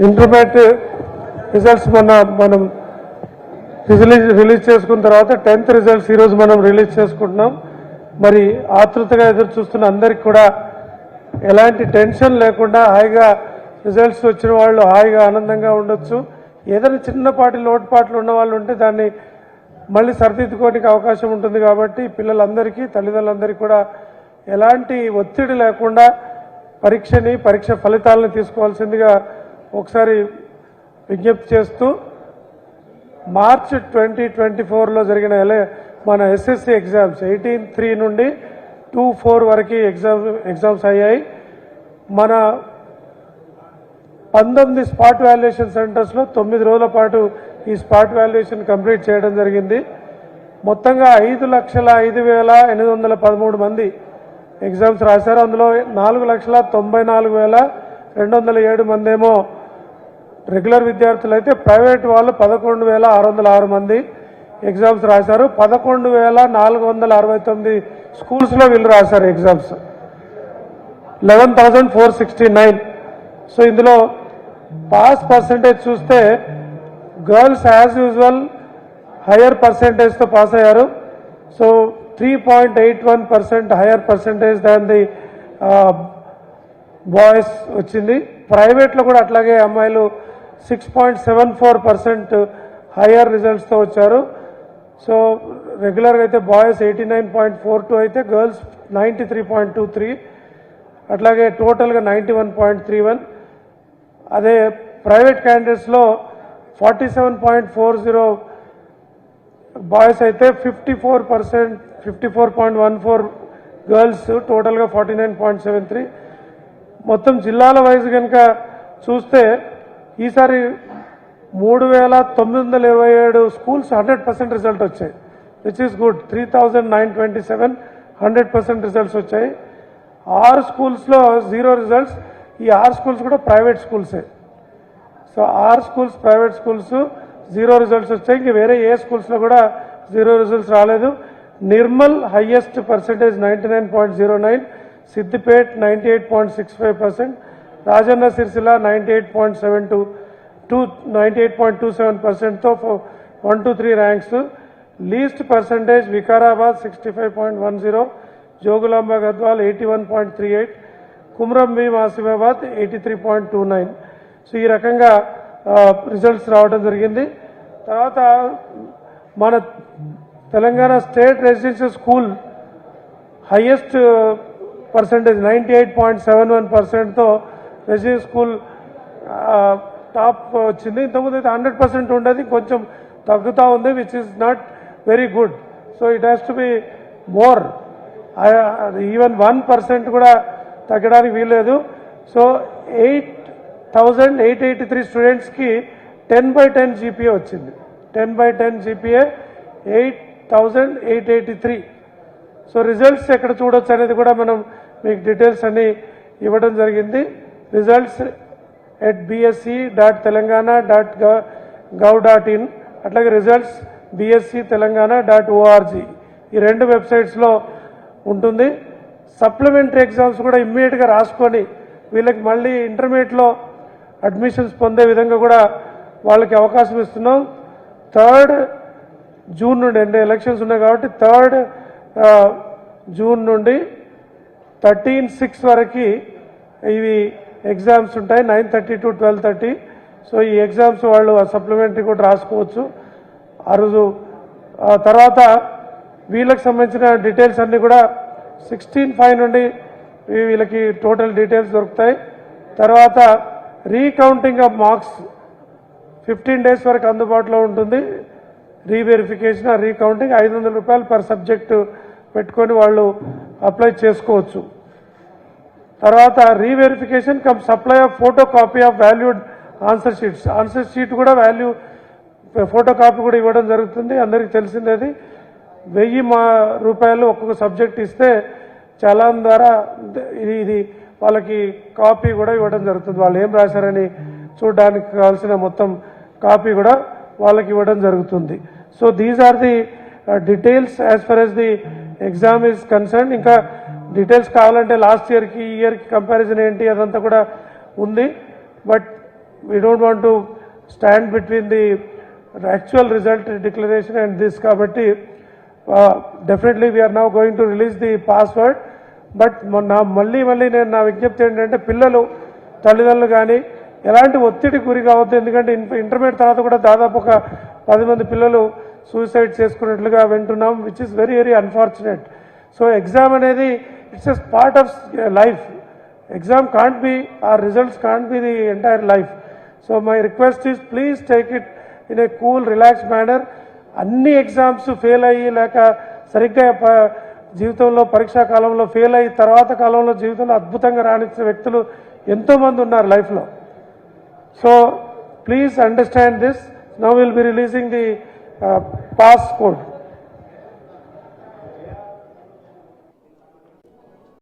Intermediate results మనం release చేసుకున్న తర్వాత 10th రిజల్ట్స్ ఈరోజు మనం రిలీజ్ చేసుకుంటున్నాం. మరి ఆతృతగా ఎదురు చూస్తున్న అందరికి కూడా ఎలాంటి టెన్షన్ లేకుండా హాయిగా రిజల్ట్స్ వచ్చిన వాళ్ళు హాయిగా ఆనందంగా ఉండొచ్చు. ఏదైనా చిన్నపాటి లోటుపాట్లు ఉన్న వాళ్ళు ఉంటే దాన్ని మళ్ళీ సరిదిద్దుకోవడానికి అవకాశం ఉంటుంది. కాబట్టి పిల్లలందరికీ తల్లిదండ్రులందరికీ కూడా ఎలాంటి ఒత్తిడి లేకుండా పరీక్ష ఫలితాలను తీసుకోవాల్సిందిగా ఒకసారి విజ్ఞప్తి చేస్తూ, మార్చ్ 2024లో జరిగిన మన ఎస్ఎస్సి ఎగ్జామ్స్ 18/3 నుండి 2/4 వరకు ఎగ్జామ్స్ అయ్యాయి. మన 19 స్పాట్ వాల్యుయేషన్ సెంటర్స్లో 9 రోజుల పాటు ఈ స్పాట్ వాల్యుయేషన్ కంప్లీట్ చేయడం జరిగింది. మొత్తంగా 5,05,813 మంది ఎగ్జామ్స్ రాశారు. అందులో 4,94,207 మంది ఏమో రెగ్యులర్ విద్యార్థులు అయితే, ప్రైవేట్ వాళ్ళు 11,606 మంది ఎగ్జామ్స్ రాశారు. 11,469 స్కూల్స్లో వీళ్ళు రాశారు ఎగ్జామ్స్, 11,469. సో ఇందులో పాస్ పర్సంటేజ్ చూస్తే గర్ల్స్ యాజ్ యూజువల్ హయ్యర్ పర్సంటేజ్తో పాస్ అయ్యారు. So 3.81% higher percentage than the boys వచ్చింది. ప్రైవేట్లో కూడా అట్లాగే అమ్మాయిలు 6.74% హయ్యర్ రిజల్ట్స్తో వచ్చారు. సో రెగ్యులర్గా అయితే బాయ్స్ 89.42 అయితే గర్ల్స్ 93.23, అట్లాగే టోటల్గా 91.31. అదే ప్రైవేట్ క్యాండిడేట్స్లో 47.40 బాయ్స్ అయితే 54.14 గర్ల్స్, టోటల్గా 49.73. మొత్తం జిల్లాల వైజ్ కనుక చూస్తే ఈసారి 3,927 స్కూల్స్ 100% రిజల్ట్ వచ్చాయి, విచ్ ఈస్ గుడ్. 3,927 100% రిజల్ట్స్ వచ్చాయి. 6 స్కూల్స్లో 0 రిజల్ట్స్. ఈ 6 స్కూల్స్ కూడా ప్రైవేట్ స్కూల్సే. So 6 schools private schools 0 results వచ్చాయి. ఇంక వేరే ఏ స్కూల్స్లో కూడా 0 రిజల్ట్స్ రాలేదు. నిర్మల్ హైయెస్ట్ పర్సంటేజ్ 99.09, సిద్దిపేట్ 98.65%, రాజన్న సిరిసిల్ల 98.27%తో 1 to 3 ranks. Least percentage Vikarabad 65.10, Jogulamba Gadwal 81.38, Kumram Bheem Asifabad 83.29. So ఈ రకంగా రిజల్ట్స్ రావడం జరిగింది. తర్వాత మన Telangana state residential school highest percentage 98.71%తో రెసిడెన్షియల్ స్కూల్ టాప్ వచ్చింది. ఇంతకుముందు అయితే 100% ఉండేది, కొంచెం తగ్గుతూ ఉంది, which is not very good. So it has to be more. Even 1% కూడా తగ్గడానికి వీల్లేదు. సో 8,883 స్టూడెంట్స్కి 10/10 జీపీఏ వచ్చింది. 10/10 జీపీఏ 8,883. సో రిజల్ట్స్ ఎక్కడ చూడొచ్చు అనేది కూడా మనం మీకు డీటెయిల్స్ అన్ని ఇవ్వడం జరిగింది. రిజల్ట్స్ bsc.telangana.gov.in, అట్లాగే రిజల్ట్స్ bsctelangana.org, ఈ 2 వెబ్సైట్స్లో ఉంటుంది. సప్లిమెంటరీ ఎగ్జామ్స్ కూడా ఇమ్మీడియట్గా రాసుకొని వీళ్ళకి మళ్ళీ ఇంటర్మీడియట్లో అడ్మిషన్స్ పొందే విధంగా కూడా వాళ్ళకి అవకాశం ఇస్తున్నాం. 3rd జూన్ నుండి, అంటే ఎలక్షన్స్ ఉన్నాయి కాబట్టి 3rd జూన్ నుండి 13/6 వరకు ఇవి ఎగ్జామ్స్ ఉంటాయి, 9:30 to 12:30. సో ఈ ఎగ్జామ్స్ వాళ్ళు సప్లిమెంటరీ కూడా రాసుకోవచ్చు ఆ రోజు. తర్వాత వీళ్ళకి సంబంధించిన డీటెయిల్స్ అన్నీ కూడా 16/5 నుండి వీళ్ళకి టోటల్ డీటెయిల్స్ దొరుకుతాయి. తర్వాత రీకౌంటింగ్ ఆఫ్ మార్క్స్ 15 days వరకు అందుబాటులో ఉంటుంది. రీవెరిఫికేషన్, రీకౌంటింగ్ 500 రూపాయలు పర్ సబ్జెక్టు పెట్టుకొని వాళ్ళు అప్లై చేసుకోవచ్చు. తర్వాత reverification come supply of photo copy of valued answer sheets. Answer sheet కూడా ఫోటో కాపీ కూడా ఇవ్వడం జరుగుతుంది. అందరికీ తెలిసిందేది. 1,000 రూపాయలు ఒక్కొక్క సబ్జెక్ట్ ఇస్తే చలాన్ ద్వారా ఇది వాళ్ళకి కాపీ కూడా ఇవ్వడం జరుగుతుంది. వాళ్ళు ఏం రాశారని చూడడానికి కావాల్సిన మొత్తం కాపీ కూడా వాళ్ళకి ఇవ్వడం జరుగుతుంది. So these are the details as far as the exam is concern. ఇంకా డీటెయిల్స్ కావాలంటే లాస్ట్ ఇయర్కి ఈ ఇయర్కి కంపారిజన్ ఏంటి అదంతా కూడా ఉంది. But we don't want to stand between the actual result declaration and this kabatti definitely we are now going to release the password but na malli నేను నా విజ్ఞప్తి ఏంటంటే పిల్లలు తల్లిదండ్రులు కానీ ఎలాంటి ఒత్తిడి గురి కావద్దు ఎందుకంటే ఇంటర్మీడియట్ తర్వాత కూడా దాదాపు ఒక 10 మంది పిల్లలు సూసైడ్ చేసుకున్నట్లుగా వింటున్నాం which is very very unfortunate so exam అనేది it's a part of life exam can't be, our results can't be the entire life. So my request is please take it in a cool, relaxed manner. అన్ని exams fail అయ్యి లేక సరిగ్గా జీవితంలో పరీక్షా కాలంలో fail అయ్యి తర్వాత కాలంలో జీవితంలో అద్భుతంగా రాణించిన వ్యక్తులు ఎంతోమంది ఉన్నారు లైఫ్లో. So please understand this. Now will be releasing the pass code.